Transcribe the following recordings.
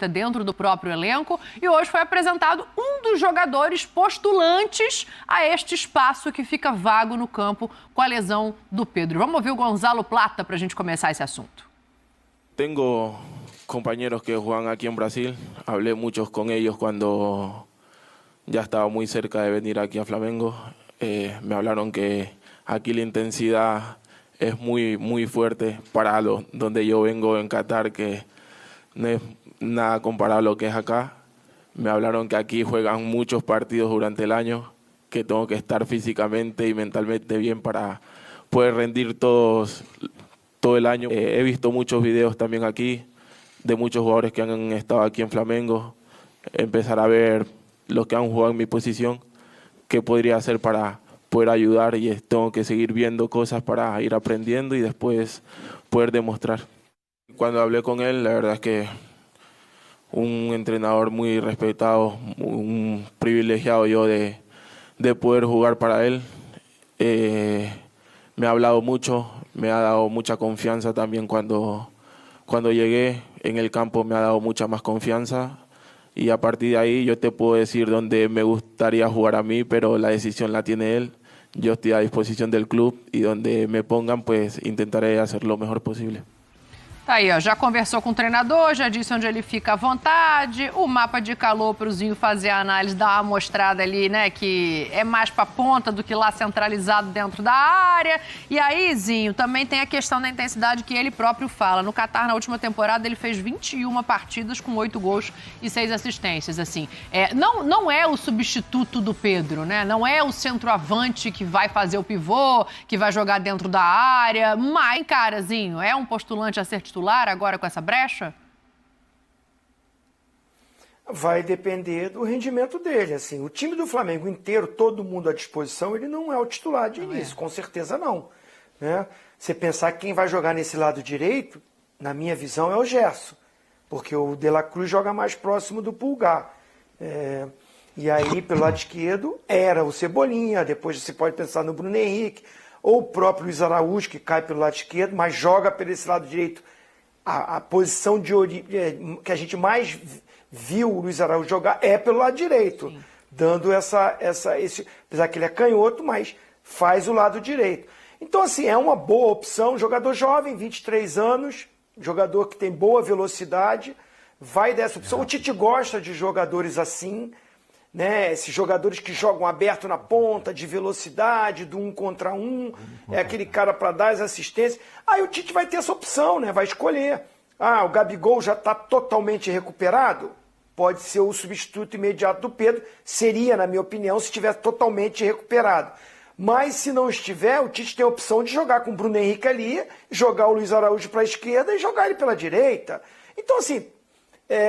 dentro do próprio elenco, e hoje foi apresentado um dos jogadores postulantes a este espaço que fica vago no campo com a lesão do Pedro. Vamos ouvir o Gonzalo Plata para a gente começar esse assunto. Tengo compañeros que juegan aquí en Brasil, hablé muchos con ellos cuando ya estaba muy cerca de venir aquí a Flamengo. Me hablaron que aquí la intensidad es muy fuerte para donde yo vengo en Qatar, que no es nada comparado a lo que es acá. Me hablaron que aquí juegan muchos partidos durante el año, que tengo que estar físicamente y mentalmente bien para poder rendir todo el año. He visto muchos videos también aquí de muchos jugadores que han estado aquí en Flamengo, empezar a ver los que han jugado en mi posición, qué podría hacer para poder ayudar, y tengo que seguir viendo cosas para ir aprendiendo y después poder demostrar. Cuando hablé con él, la verdad es que un entrenador muy respetado, un privilegiado yo de poder jugar para él. Me ha hablado mucho, me ha dado mucha confianza también cuando llegué en el campo, me ha dado mucha más confianza, y a partir de ahí yo te puedo decir dónde me gustaría jugar a mí, pero la decisión la tiene él. Yo estoy a disposición del club y donde me pongan, pues intentaré hacer lo mejor posible. Tá aí, ó, já conversou com o treinador, já disse onde ele fica à vontade, o mapa de calor para o Zinho fazer a análise, dar uma mostrada ali, né, que é mais para ponta do que lá centralizado dentro da área. E aí, Zinho, também tem a questão da intensidade que ele próprio fala. No Qatar, na última temporada, ele fez 21 partidas com 8 gols e 6 assistências, assim. Não é o substituto do Pedro, né, não é o centroavante que vai fazer o pivô, que vai jogar dentro da área, mas, cara, Zinho, é um postulante a ser titular agora com essa brecha? Vai depender do rendimento dele. Assim, o time do Flamengo inteiro, todo mundo à disposição, ele não é o titular de início, com certeza não. Né? Você pensar que quem vai jogar nesse lado direito, na minha visão, é o Gerson, porque o De La Cruz joga mais próximo do Pulgar. E aí, pelo lado esquerdo, era o Cebolinha, depois você pode pensar no Bruno Henrique, ou o próprio Luiz Araújo, que cai pelo lado esquerdo, mas joga pelo esse lado direito. A posição que a gente mais viu o Luiz Araújo jogar é pelo lado direito, sim, dando apesar que ele é canhoto, mas faz o lado direito. Então, assim, é uma boa opção, jogador jovem, 23 anos, jogador que tem boa velocidade, vai dessa opção. O Tite gosta de jogadores assim, né? Esses jogadores que jogam aberto na ponta, de velocidade, do 1 contra 1, é aquele cara para dar as assistências. Aí o Tite vai ter essa opção, né? Vai escolher. O Gabigol já está totalmente recuperado? Pode ser o substituto imediato do Pedro. Seria, na minha opinião, se estiver totalmente recuperado. Mas se não estiver, o Tite tem a opção de jogar com o Bruno Henrique ali, jogar o Luiz Araújo para a esquerda e jogar ele pela direita. Então, assim,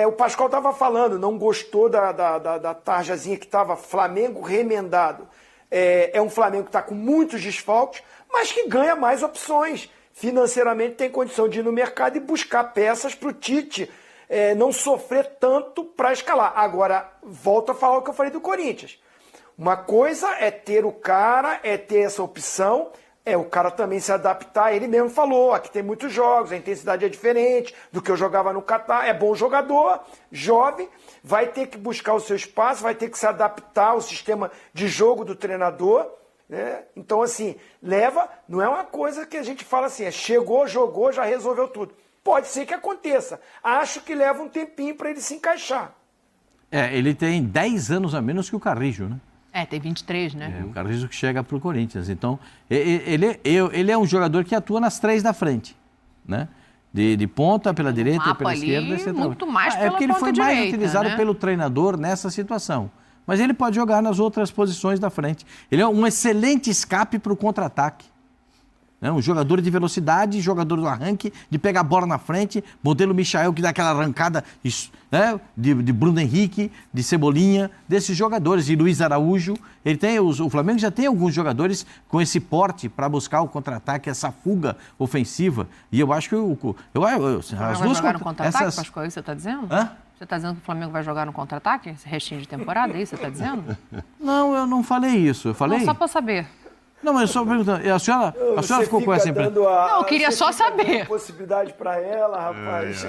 o Pascoal estava falando, não gostou da tarjazinha que estava Flamengo remendado. É um Flamengo que está com muitos desfalques, mas que ganha mais opções. Financeiramente tem condição de ir no mercado e buscar peças para o Tite não sofrer tanto para escalar. Agora, volto a falar o que eu falei do Corinthians. Uma coisa é ter o cara, é ter essa opção, o cara também se adaptar. Ele mesmo falou, aqui tem muitos jogos, a intensidade é diferente do que eu jogava no Qatar. É bom jogador, jovem, vai ter que buscar o seu espaço, vai ter que se adaptar ao sistema de jogo do treinador. Né? Então, assim, não é uma coisa que a gente fala assim, chegou, jogou, já resolveu tudo. Pode ser que aconteça. Acho que leva um tempinho para ele se encaixar. Ele tem 10 anos a menos que o Carrijo, né? Tem 23, né? O Carrijo que chega para o Corinthians. Então, ele é um jogador que atua nas 3 da frente, né? De ponta, pela direita e pela esquerda. Muito mais pela porque ele foi direita, mais utilizado, né, pelo treinador nessa situação. Mas ele pode jogar nas outras posições da frente. Ele é um excelente escape para o contra-ataque. Um jogador de velocidade, jogador do arranque, de pegar a bola na frente, modelo Michael, que dá aquela arrancada, né, de Bruno Henrique, de Cebolinha, desses jogadores, e Luiz Araújo. O Flamengo já tem alguns jogadores com esse porte para buscar o contra-ataque, essa fuga ofensiva. E eu acho que as duas jogar no contra-ataque, Pascoal, é isso que você está dizendo? Você está dizendo que o Flamengo vai jogar no contra-ataque, esse restinho de temporada, é isso que você está dizendo? Não, eu não falei isso. Eu falei... Não, só para saber. Não, mas eu só perguntando, a senhora ficou com essa impressão? Não, eu queria só saber. Possibilidade para ela, rapaz.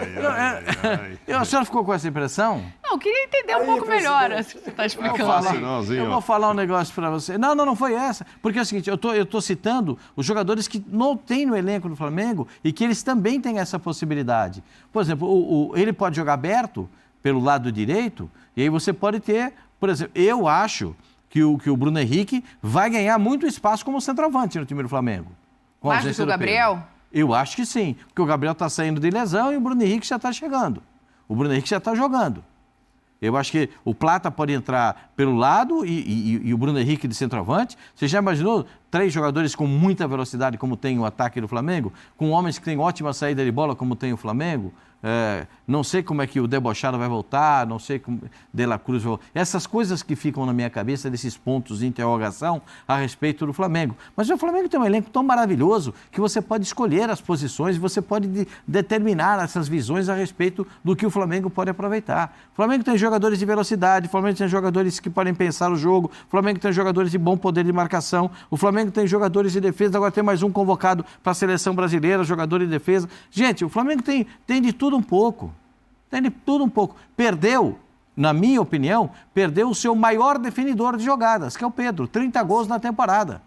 A senhora ficou com essa impressão? Não, eu queria entender um pouco melhor o que você está explicando. Eu vou falar um negócio para você. Não foi essa. Porque é o seguinte, eu tô citando os jogadores que não tem no elenco do Flamengo e que eles também têm essa possibilidade. Por exemplo, ele pode jogar aberto pelo lado direito e aí você pode ter, por exemplo, eu acho que o Bruno Henrique vai ganhar muito espaço como centroavante no time do Flamengo. Mais do que o Gabriel? Eu acho que sim, porque o Gabriel está saindo de lesão e o Bruno Henrique já está chegando. O Bruno Henrique já está jogando. Eu acho que o Plata pode entrar pelo lado e o Bruno Henrique de centroavante. Você já imaginou 3 jogadores com muita velocidade, como tem o ataque do Flamengo? Com homens que têm ótima saída de bola, como tem o Flamengo? Não sei como é que o Debochado vai voltar, não sei como De La Cruz vai voltar. Essas coisas que ficam na minha cabeça, desses pontos de interrogação a respeito do Flamengo. Mas o Flamengo tem um elenco tão maravilhoso que você pode escolher as posições, você pode determinar essas visões a respeito do que o Flamengo pode aproveitar. O Flamengo tem jogadores de velocidade, o Flamengo tem jogadores que podem pensar o jogo, o Flamengo tem jogadores de bom poder de marcação, o Flamengo tem jogadores de defesa, agora tem mais um convocado para a seleção brasileira, jogador de defesa. Gente, o Flamengo tem de tudo um pouco. Tem de tudo um pouco. Perdeu, na minha opinião, perdeu o seu maior definidor de jogadas, que é o Pedro. 30 gols na temporada.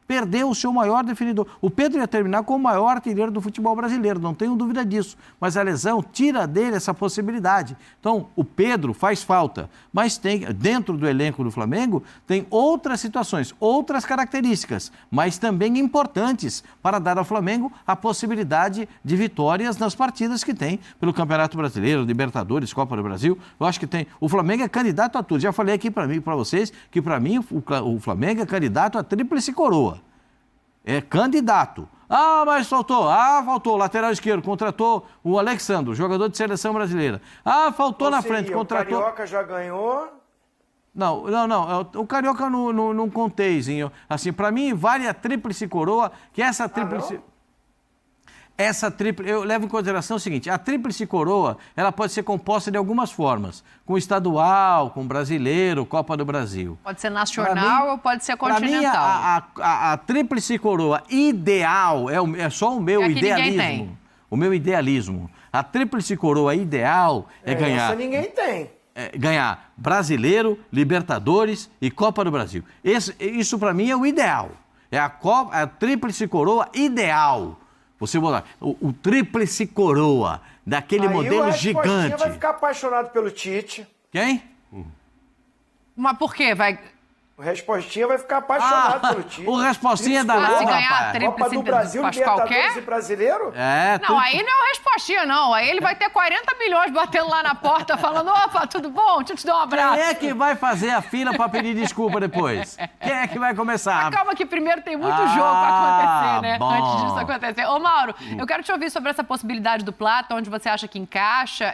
Perdeu o seu maior definidor. O Pedro ia terminar como o maior artilheiro do futebol brasileiro, não tenho dúvida disso. Mas a lesão tira dele essa possibilidade. Então, o Pedro faz falta, mas tem, dentro do elenco do Flamengo, tem outras situações, outras características, mas também importantes para dar ao Flamengo a possibilidade de vitórias nas partidas que tem pelo Campeonato Brasileiro, Libertadores, Copa do Brasil. Eu acho que tem. O Flamengo é candidato a tudo. Já falei aqui para vocês que, para mim, o Flamengo é candidato a tríplice coroa. É candidato. Mas faltou. Faltou. Lateral esquerdo, contratou o Alexandre, jogador de seleção brasileira. Faltou na frente, contratou... O Carioca já ganhou? Não. O Carioca não contei, Zinho. Assim, para mim, vale a tríplice coroa, que essa tríplice... Eu levo em consideração o seguinte, a tríplice coroa, ela pode ser composta de algumas formas, com estadual, com brasileiro, Copa do Brasil. Pode ser nacional ou pode ser continental. Para mim, a tríplice coroa ideal, é só o meu idealismo. O meu idealismo. A tríplice coroa ideal é ganhar... Essa ninguém tem. Ganhar Brasileiro, Libertadores e Copa do Brasil. Isso para mim é o ideal. É a tríplice coroa ideal. Você botar o tríplice coroa, daquele modelo gigante. Vai ficar apaixonado pelo Tite. Quem? Mas por quê? O Respostinha vai ficar apaixonado pelo Tite. O Respostinha é danado, se ganhar a Copa tríplice do Brasil, faz Libertadores qualquer? e Brasileiro? Não, aí não é o Respostinha, não. Aí ele vai ter 40 milhões batendo lá na porta, falando, opa, tudo bom? Deixa eu te dar um abraço. Quem é que vai fazer a fila para pedir desculpa depois? Quem é que vai começar? Mas calma que primeiro tem muito jogo para acontecer, né? Bom. Antes disso acontecer. Ô, Mauro, eu quero te ouvir sobre essa possibilidade do Plata, onde você acha que encaixa.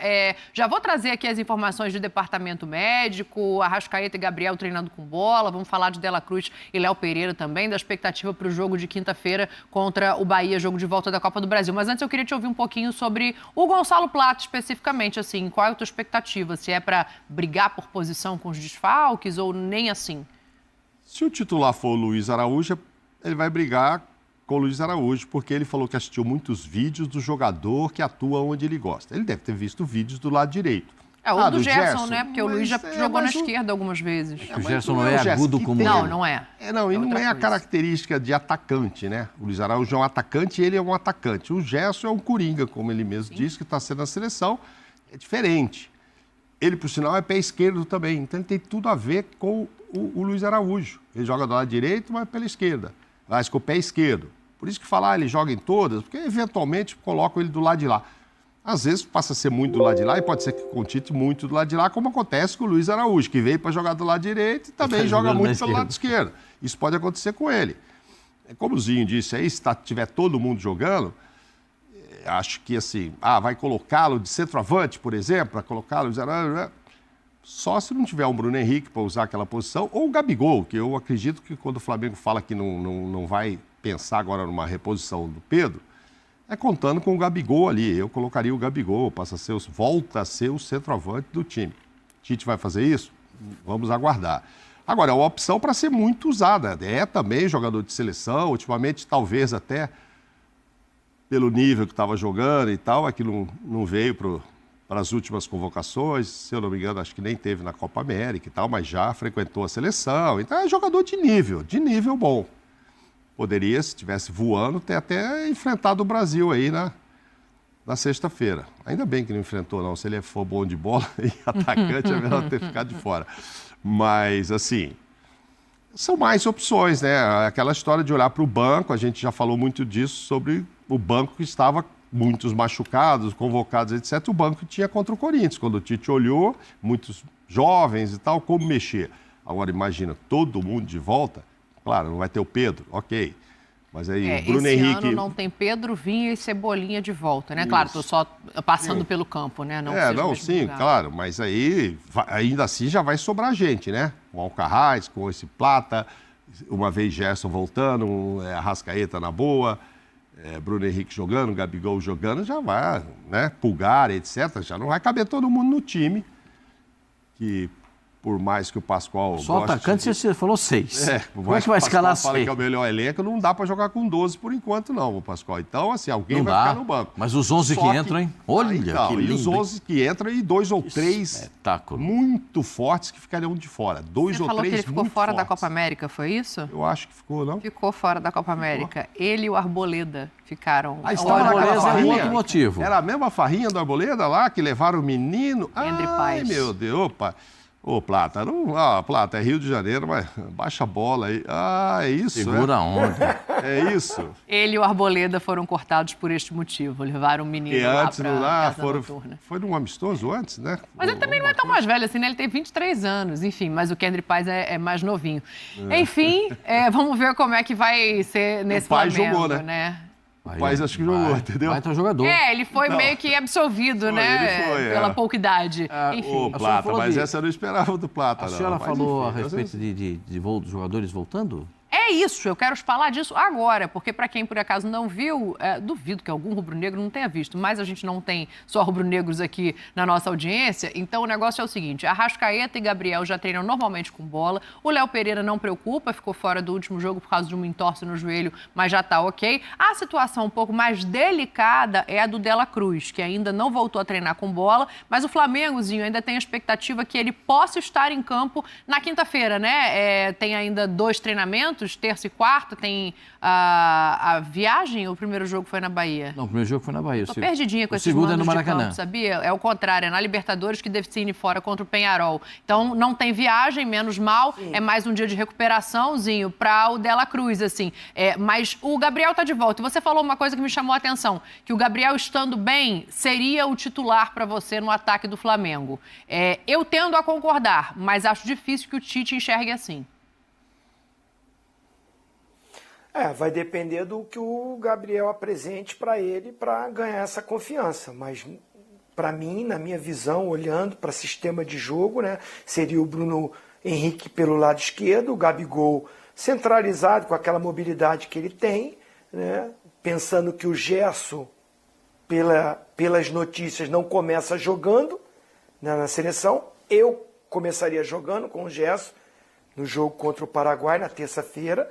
Já vou trazer aqui as informações do departamento médico, Arrascaeta e Gabriel treinando com bola, vamos falar de De La Cruz e Léo Pereira também, da expectativa para o jogo de quinta-feira contra o Bahia, jogo de volta da Copa do Brasil. Mas antes eu queria te ouvir um pouquinho sobre o Gonçalo Plata especificamente, assim, qual é a tua expectativa? Se é para brigar por posição com os desfalques ou nem assim? Se o titular for o Luiz Araújo, ele vai brigar com o Luiz Araújo, porque ele falou que assistiu muitos vídeos do jogador que atua onde ele gosta. Ele deve ter visto vídeos do lado direito. Ou do Gerson, né? Porque o Luiz já jogou na esquerda algumas vezes. O Gerson não é agudo como ele. Não é. E não é a característica de atacante, né? O Luiz Araújo é um atacante e ele é um atacante. O Gerson é um coringa, como ele mesmo disse, que está sendo na seleção. É diferente. Ele, por sinal, é pé esquerdo também. Então, ele tem tudo a ver com o Luiz Araújo. Ele joga do lado direito, mas pela esquerda. Mas com o pé esquerdo. Por isso que falar ele joga em todas, porque eventualmente colocam ele do lado de lá. Às vezes passa a ser muito do lado de lá e pode ser que com o Tite muito do lado de lá, como acontece com o Luiz Araújo, que veio para jogar do lado direito e também joga muito pelo lado esquerdo. Isso pode acontecer com ele. Como o Zinho disse aí, se tiver todo mundo jogando, acho que assim, vai colocá-lo de centroavante, por exemplo, para colocá-lo Luiz Araújo, só se não tiver um Bruno Henrique para usar aquela posição, ou o Gabigol, que eu acredito que quando o Flamengo fala que não vai pensar agora numa reposição do Pedro, contando com o Gabigol ali. Eu colocaria o Gabigol, volta a ser o centroavante do time. Tite vai fazer isso? Vamos aguardar. Agora, é uma opção para ser muito usada. É também jogador de seleção, ultimamente talvez até pelo nível que estava jogando e tal, aquilo não veio para as últimas convocações, se eu não me engano, acho que nem teve na Copa América e tal, mas já frequentou a seleção. Então é jogador de nível bom. Poderia, se estivesse voando, ter até enfrentado o Brasil aí na sexta-feira. Ainda bem que não enfrentou, não. Se ele for bom de bola e atacante, é melhor ter ficado de fora. Mas, assim, são mais opções, né? Aquela história de olhar para o banco, a gente já falou muito disso, sobre o banco que estava muitos machucados, convocados, etc. O banco tinha contra o Corinthians. Quando o Tite olhou, muitos jovens e tal, como mexer. Agora, imagina, todo mundo de volta. Claro, não vai ter o Pedro, ok. Mas aí, o Bruno Henrique... Esse ano não tem Pedro, Vinha e Cebolinha de volta, né? Isso. Claro, estou só passando pelo campo, né? Sim, claro. Mas aí, ainda assim, já vai sobrar gente, né? Com o Alcarrás, com esse Plata, uma vez Gerson voltando, Arrascaeta na boa, Bruno Henrique jogando, Gabigol jogando, já vai, né? Pulgar, etc. Já não vai caber todo mundo no time, que... Por mais que o Pascoal... Só atacante, você falou 6. Como é que vai escalar 6? Fala que é o melhor elenco, não dá para jogar com 12 por enquanto, não, o Pascoal. Então, assim, alguém vai ficar no banco. Mas os 11 que entram, hein? Olha, então, que lindo, e os 11 que entram e 2 ou 3 muito fortes que ficariam de fora. 2 ou 3 muito fortes. Você falou que ele ficou fora da Copa América, foi isso? Eu acho que ficou, não? Ficou fora da Copa América. Ele e o Arboleda ficaram... Ah, estava naquela farrinha? Outro motivo. Era a mesma farrinha do Arboleda lá, que levaram o menino? Endre Paz. Ai, meu Deus, opa... Ô, Plata, Plata, é Rio de Janeiro, mas baixa a bola aí. Ah, é isso, Segura a onda. É isso. Ele e o Arboleda foram cortados por este motivo. Levaram o menino lá pra casa noturna. Foi num amistoso antes, né? Mas ele também não é tão mais velho assim, né? Ele tem 23 anos, enfim. Mas o Endre Paz é mais novinho. Enfim, vamos ver como é que vai ser nesse Flamengo, jogou, né? O Paz acho que jogou, entendeu? Vai ter jogador. Ele foi meio que absolvido, né? Pela pouca idade. Enfim. Ô, Plata, mas essa eu não esperava do Plata, não. A senhora falou a respeito de voo dos jogadores voltando? É isso, eu quero falar disso agora, porque para quem por acaso não viu, duvido que algum rubro-negro não tenha visto, mas a gente não tem só rubro-negros aqui na nossa audiência, então o negócio é o seguinte, Arrascaeta e Gabriel já treinam normalmente com bola, o Léo Pereira não preocupa, ficou fora do último jogo por causa de uma entorse no joelho, mas já tá ok. A situação um pouco mais delicada é a do Dela Cruz, que ainda não voltou a treinar com bola, mas o Flamengozinho ainda tem a expectativa que ele possa estar em campo na quinta-feira, né? Tem ainda 2 treinamentos, terça e quarta, tem a viagem, ou o primeiro jogo foi na Bahia? Não, o primeiro jogo foi na Bahia. Tô perdidinha com esses mandos de campo, sabia? É o contrário, é na Libertadores que define fora contra o Peñarol. Então, não tem viagem, menos mal, é mais um dia de recuperaçãozinho para o Dela Cruz, assim. Mas o Gabriel tá de volta. E você falou uma coisa que me chamou a atenção, que o Gabriel, estando bem, seria o titular para você no ataque do Flamengo. Eu tendo a concordar, mas acho difícil que o Tite enxergue assim. Vai depender do que o Gabriel apresente para ele para ganhar essa confiança. Mas, para mim, na minha visão, olhando para o sistema de jogo, né, seria o Bruno Henrique pelo lado esquerdo, o Gabigol centralizado com aquela mobilidade que ele tem, né, pensando que o Gerson, pelas notícias, não começa jogando, né, na seleção. Eu começaria jogando com o Gerson no jogo contra o Paraguai na terça-feira,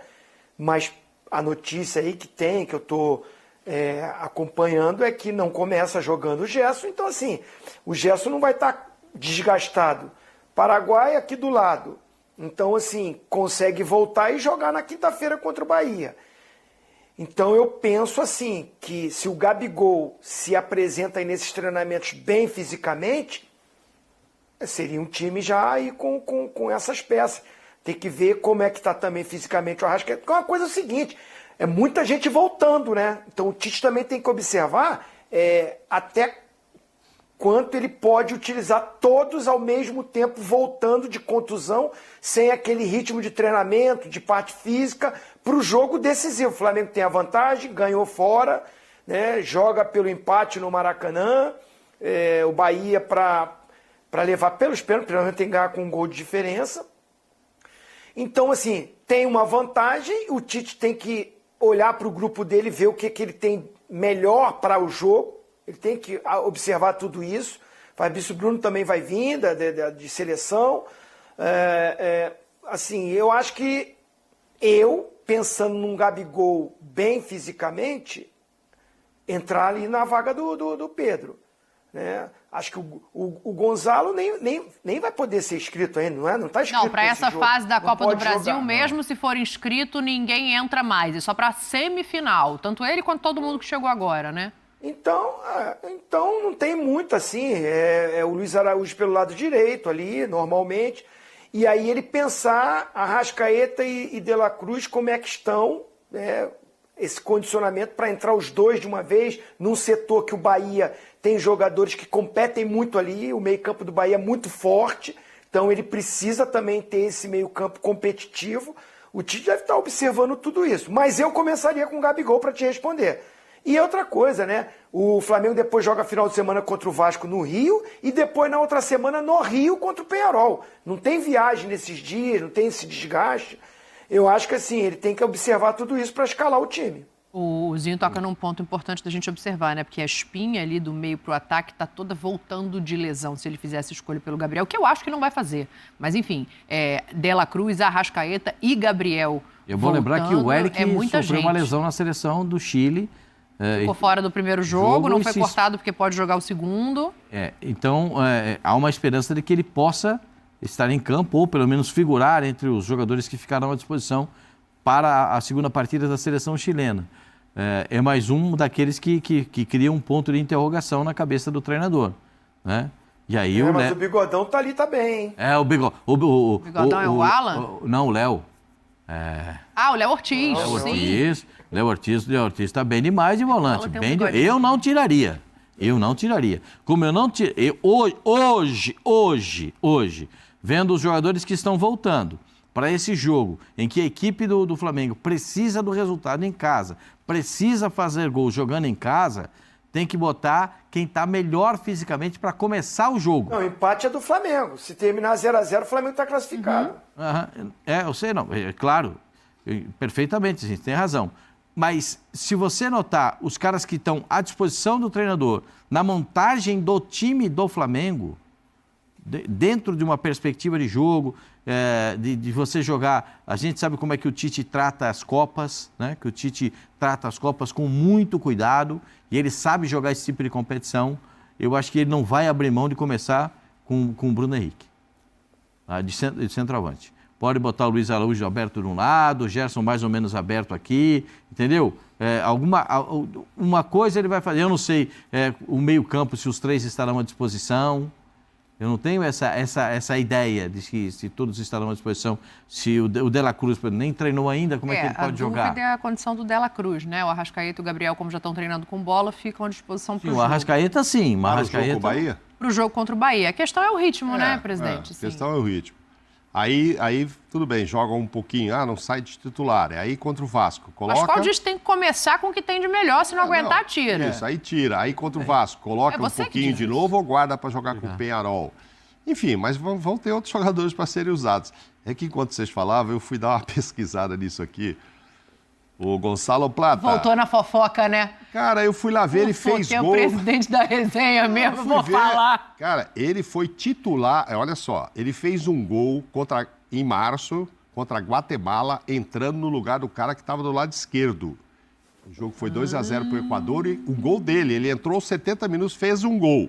mas a notícia aí que eu estou acompanhando é que não começa jogando o Gerson. Então, assim, o Gerson não vai estar desgastado. Paraguai aqui do lado. Então, assim, consegue voltar e jogar na quinta-feira contra o Bahia. Então, eu penso assim, que se o Gabigol se apresenta aí nesses treinamentos bem fisicamente, seria um time já aí com essas peças. Tem que ver como é que está também fisicamente o Arrascaeta. Porque uma coisa é o seguinte, é muita gente voltando, né? Então o Tite também tem que observar até quanto ele pode utilizar todos ao mesmo tempo voltando de contusão, sem aquele ritmo de treinamento, de parte física, para o jogo decisivo. O Flamengo tem a vantagem, ganhou fora, né? Joga pelo empate no Maracanã, o Bahia para levar pelos pênaltis, pelo menos tem que ganhar com um gol de diferença. Então, assim, tem uma vantagem, o Tite tem que olhar para o grupo dele, ver o que ele tem melhor para o jogo, ele tem que observar tudo isso. Fabrício Bruno também vai vir de seleção, assim, eu acho que pensando num Gabigol bem fisicamente, entrar ali na vaga do Pedro. Né? Acho que o Gonzalo nem vai poder ser inscrito ainda, não é? Não está inscrito. Não, para essa jogo. fase da Não Copa do pode Brasil, jogar. mesmo se for inscrito, ninguém entra mais. É só para semifinal. Tanto ele quanto todo mundo que chegou agora, né? Então não tem muito assim. É o Luiz Araújo pelo lado direito ali, normalmente. E aí ele pensar Arrascaeta e De La Cruz como é que estão, esse condicionamento para entrar os dois de uma vez, num setor que o Bahia tem jogadores que competem muito ali, o meio-campo do Bahia é muito forte, então ele precisa também ter esse meio-campo competitivo. O Tite deve estar observando tudo isso, mas eu começaria com o Gabigol para te responder. E outra coisa, né? O Flamengo depois joga final de semana contra o Vasco no Rio e depois na outra semana no Rio contra o Peñarol. Não tem viagem nesses dias, não tem esse desgaste. Eu acho que assim, ele tem que observar tudo isso para escalar o time. O Zinho toca num ponto importante da gente observar, né? Porque a espinha ali do meio pro ataque tá toda voltando de lesão, se ele fizesse escolha pelo Gabriel, que eu acho que não vai fazer. Mas enfim, De La Cruz, Arrascaeta e Gabriel. Eu vou lembrar que o Eric sofreu uma gente. lesão na seleção do Chile. Ficou fora do primeiro jogo, não foi cortado porque pode jogar o segundo. Então, há uma esperança de que ele possa estar em campo ou pelo menos figurar entre os jogadores que ficarão à disposição para a segunda partida da seleção chilena. É mais um daqueles que cria um ponto de interrogação na cabeça do treinador, né? E aí mas o Bigodão tá ali também, hein? o Bigodão. O Bigodão é o Alan? Não, o Léo. O Léo Ortiz. Léo Ortiz está bem demais de volante. Eu não tiraria. Como eu não tirei. Hoje, vendo os jogadores que estão voltando para esse jogo, em que a equipe do Flamengo precisa do resultado em casa, precisa fazer gol jogando em casa, tem que botar quem está melhor fisicamente para começar o jogo. Não, o empate é do Flamengo. Se terminar 0-0, o Flamengo está classificado. Eu sei, não. Claro, perfeitamente, a gente tem razão. Mas se você notar os caras que estão à disposição do treinador na montagem do time do Flamengo, dentro de uma perspectiva de jogo, de você jogar... A gente sabe como é que o Tite trata as Copas, né? Que o Tite trata as Copas com muito cuidado e ele sabe jogar esse tipo de competição. Eu acho que ele não vai abrir mão de começar com o Bruno Henrique, de centroavante. Pode botar o Luiz Araújo aberto de um lado, o Gerson mais ou menos aberto aqui, entendeu? Uma coisa ele vai fazer, eu não sei, o meio-campo, se os três estarão à disposição. Eu não tenho essa ideia de que se todos estarão à disposição, se o De La Cruz nem treinou ainda, como é que ele pode jogar? A dúvida é a condição do De La Cruz, né? O Arrascaeta e o Gabriel, como já estão treinando com bola, ficam à disposição para o jogo. O Arrascaeta, sim. Para o jogo com o Bahia? Para o jogo contra o Bahia. A questão é o ritmo, né, presidente? A questão é o ritmo. Aí, tudo bem, joga um pouquinho, não sai de titular. Aí contra o Vasco, coloca... Mas qual diz que tem que começar com o que tem de melhor, se não aguentar, tira. Isso, aí tira. Aí contra o Vasco, coloca um pouquinho de novo ou guarda para jogar com o Peñarol. Enfim, mas vão ter outros jogadores para serem usados. É que enquanto vocês falavam, eu fui dar uma pesquisada nisso aqui. O Gonçalo Plata... Voltou na fofoca, né? Cara, eu fui lá ver, ele fez gol... é o presidente da resenha mesmo, vou falar. Cara, ele foi titular... Olha só, ele fez um gol em março contra a Guatemala, entrando no lugar do cara que estava do lado esquerdo. O jogo foi 2-0 para o Equador e o gol dele, ele entrou 70 minutos, fez um gol.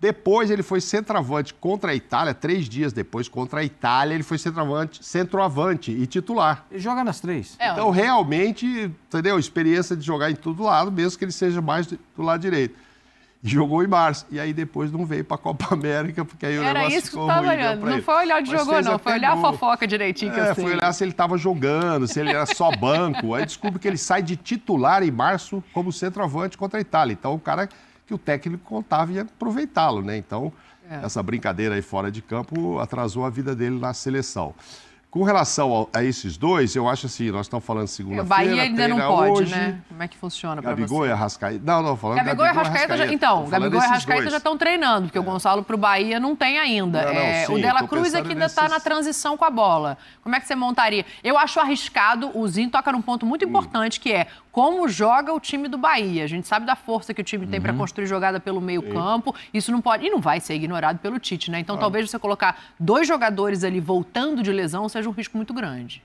Depois ele foi centroavante contra a Itália, 3 dias depois contra a Itália, ele foi centroavante e titular. Ele joga nas 3. Então, realmente, entendeu? Experiência de jogar em todo lado, mesmo que ele seja mais do lado direito. E jogou em março. E aí depois não veio para a Copa América, porque aí o negócio ficou ruim. Era isso que eu estava olhando. Não foi olhar de jogou, não. Foi olhar a fofoca direitinho que eu sei. Foi olhar se ele estava jogando, se ele era só banco. Aí descobre que ele sai de titular em março como centroavante contra a Itália. Então, o cara... que o técnico contava e ia aproveitá-lo, né? Então, essa brincadeira aí fora de campo atrasou a vida dele na seleção. Com relação a esses dois, eu acho assim, nós estamos falando segunda-feira, o Bahia ainda não pode, hoje, né? Como é que funciona para você? Gabigol e Arrascaeta... Não, falando Gabigol e Arrascaeta. Então, Gabigol e Arrascaeta já estão treinando, porque o Gonçalo para o Bahia não tem ainda. Sim, o De La Cruz é que ainda está na transição com a bola. Como é que você montaria? Eu acho arriscado, o Zinho toca num ponto muito importante, que é como joga o time do Bahia. A gente sabe da força que o time tem para construir jogada pelo meio-campo. Isso não pode, e não vai ser ignorado pelo Tite, né? Então, talvez você colocar 2 jogadores ali voltando de lesão seja um risco muito grande.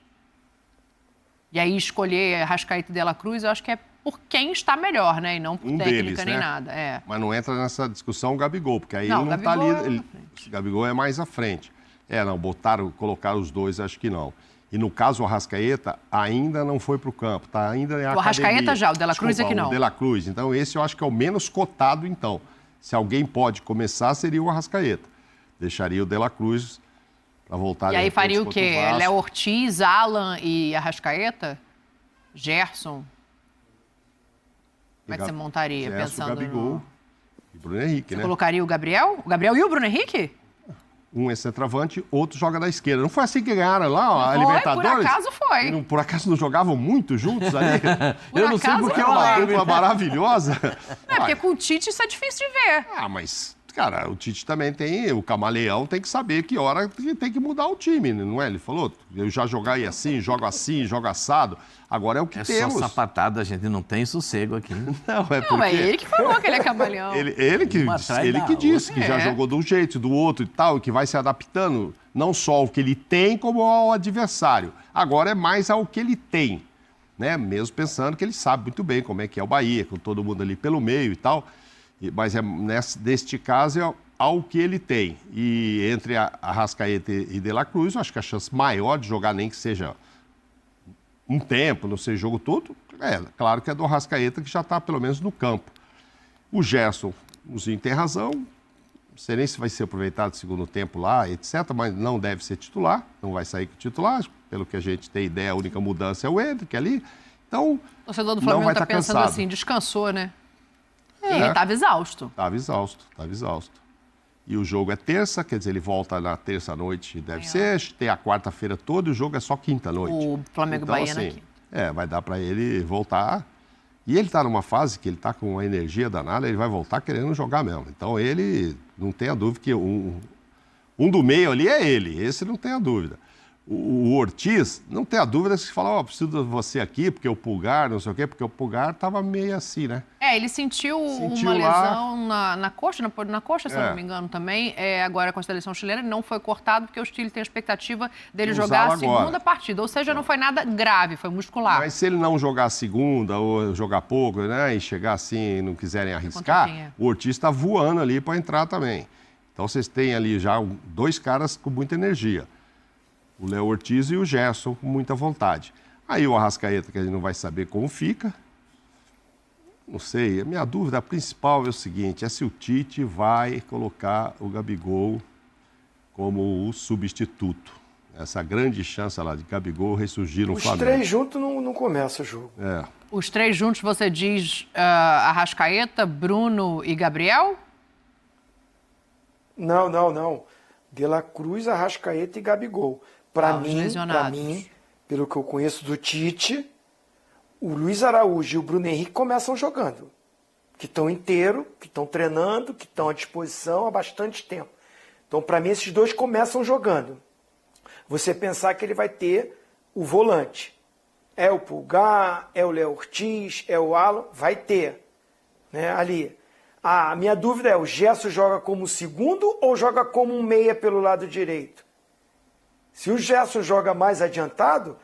E aí escolher Arrascaeta e De La Cruz, eu acho que é por quem está melhor, né? E não por técnica deles, nem né? nada. É. Mas não entra nessa discussão o Gabigol, porque aí Não, ele não está Gabigol ali. é na frente. O Gabigol é mais à frente. Não, colocaram os 2, acho que não. E no caso, o Arrascaeta ainda não foi para o campo, tá ainda em academia. O Arrascaeta já, o De La Cruz é que não. O De La Cruz. Então, esse eu acho que é o menos cotado, então. Se alguém pode começar, seria o Arrascaeta. Deixaria o De La Cruz para voltar. E aí faria o contra quê? Vasco. Léo Ortiz, Alan e Arrascaeta? Gerson? Como é que você montaria, Gerson, pensando Gabigol e Bruno Henrique, Você né? colocaria o Gabriel? O Gabriel e o Bruno Henrique? Um é centroavante, outro joga na esquerda. Não foi assim que ganharam lá, ó, a Foi, Libertadores? por acaso foi. Por acaso não jogavam muito juntos ali? Eu não sei acaso porque É eu uma lembro. dupla maravilhosa. É, porque com o Tite isso é difícil de ver. Mas, cara, o Tite também tem, o camaleão tem que saber que hora que tem que mudar o time, não é? Ele falou, eu já joguei assim, jogo assado. Agora é o que É temos. só sapatada, a gente não tem sossego aqui. Não, é Não, porque... é ele que falou que ele é camaleão. Ele que Uma atrás da disse outra. que já É. jogou de um jeito, do outro e tal, que vai se adaptando não só ao que ele tem, como ao adversário. Agora é mais ao que ele tem, né? Mesmo pensando que ele sabe muito bem como é que é o Bahia, com todo mundo ali pelo meio e tal. Mas neste caso é ao que ele tem. E entre a Arrascaeta e De La Cruz, eu acho que a chance maior de jogar, nem que seja um tempo, não sei, jogo todo, claro que é do Arrascaeta, que já está pelo menos no campo. O Gerson, o Zinho tem razão, não sei nem se vai ser aproveitado no segundo tempo lá, etc., mas não deve ser titular, não vai sair com titular, pelo que a gente tem ideia, a única mudança é o Hendrick ali, então O torcedor do não Flamengo vai está tá pensando cansado. assim, descansou, né? Ele estava exausto. Estava exausto. E o jogo é terça, quer dizer, ele volta na terça-noite, deve ser, tem a quarta-feira toda, o jogo é só quinta-noite. O Flamengo e Então, Bahia na assim, quinta. vai dar para ele voltar. E ele está numa fase que ele está com uma energia danada, ele vai voltar querendo jogar mesmo. Então ele, não tenha dúvida que um do meio ali é ele, esse não tem a dúvida. O Ortiz, não tem a dúvida se fala, preciso de você aqui, porque o Pulgar, não sei o quê, porque o Pulgar estava meio assim, né? Ele sentiu Sentiu uma lá. lesão na coxa, na coxa, se eu não me engano, também. Agora com a seleção chilena, ele não foi cortado, porque o Chile tem a expectativa dele Usá-lo jogar a agora. segunda partida. Ou seja, não foi nada grave, foi muscular. Mas se ele não jogar a segunda ou jogar pouco, né, e chegar assim e não quiserem Contra arriscar, quem é? o Ortiz está voando ali para entrar também. Então vocês têm ali já 2 caras com muita energia. O Léo Ortiz e o Gerson com muita vontade. Aí o Arrascaeta, que a gente não vai saber como fica. Não sei, a minha dúvida principal é o seguinte, é se o Tite vai colocar o Gabigol como o substituto. Essa grande chance lá de Gabigol ressurgir no Os Flamengo. 3 juntos não começa o jogo. Os 3 juntos, você diz Arrascaeta, Bruno e Gabriel? Não. De La Cruz, Arrascaeta e Gabigol. Para os mim, lesionados. pelo que eu conheço do Tite, o Luiz Araújo e o Bruno Henrique começam jogando. Que estão inteiros, que estão treinando, que estão à disposição há bastante tempo. Então, para mim, esses 2 começam jogando. Você pensar que ele vai ter o volante. É o Pulgar, é o Léo Ortiz, é o Alan, vai ter, né, ali. A minha dúvida é, o Gerson joga como segundo ou joga como um meia pelo lado direito? Se o Gerson joga mais adiantado,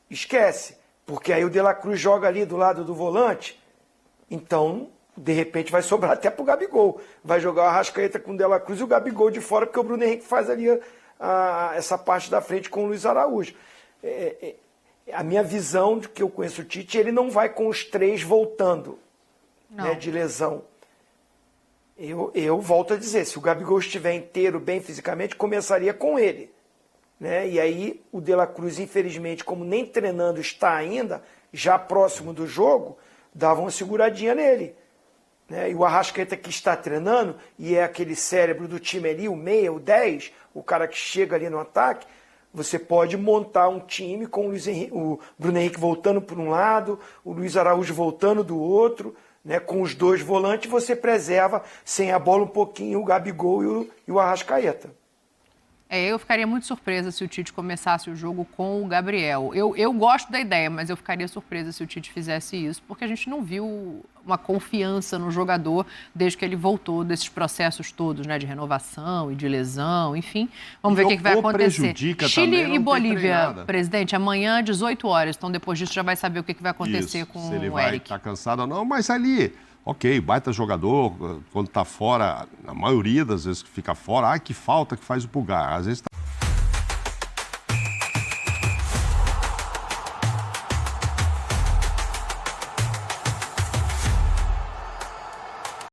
esquece, porque aí o De La Cruz joga ali do lado do volante, então, de repente, vai sobrar até pro Gabigol. Vai jogar o Arrascaeta com o De La Cruz e o Gabigol de fora, porque o Bruno Henrique faz ali essa parte da frente com o Luiz Araújo. A minha visão, de que eu conheço o Tite, ele não vai com os 3 voltando, né, de lesão. Eu volto a dizer, se o Gabigol estiver inteiro, bem fisicamente, começaria com ele. Né? E aí o De La Cruz, infelizmente, como nem treinando está ainda, já próximo do jogo, dava uma seguradinha nele. Né? E o Arrascaeta, que está treinando, e é aquele cérebro do time ali, o meia, o 10, o cara que chega ali no ataque, você pode montar um time com o Bruno Henrique voltando por um lado, o Luiz Araújo voltando do outro, né? Com os 2 volantes, você preserva, sem a bola um pouquinho, o Gabigol e o Arrascaeta. Eu ficaria muito surpresa se o Tite começasse o jogo com o Gabriel. Eu gosto da ideia, mas eu ficaria surpresa se o Tite fizesse isso, porque a gente não viu uma confiança no jogador desde que ele voltou desses processos todos, né, de renovação e de lesão, enfim. Vamos ver o que vai acontecer. Chile e Bolívia, presidente, amanhã, 18 horas. Então, depois disso, já vai saber o que vai acontecer com o Eric. Se ele vai estar cansado ou não, mas ali... Ok, baita jogador, quando está fora, a maioria das vezes que fica fora, que falta que faz o Pulgar. Às vezes tá...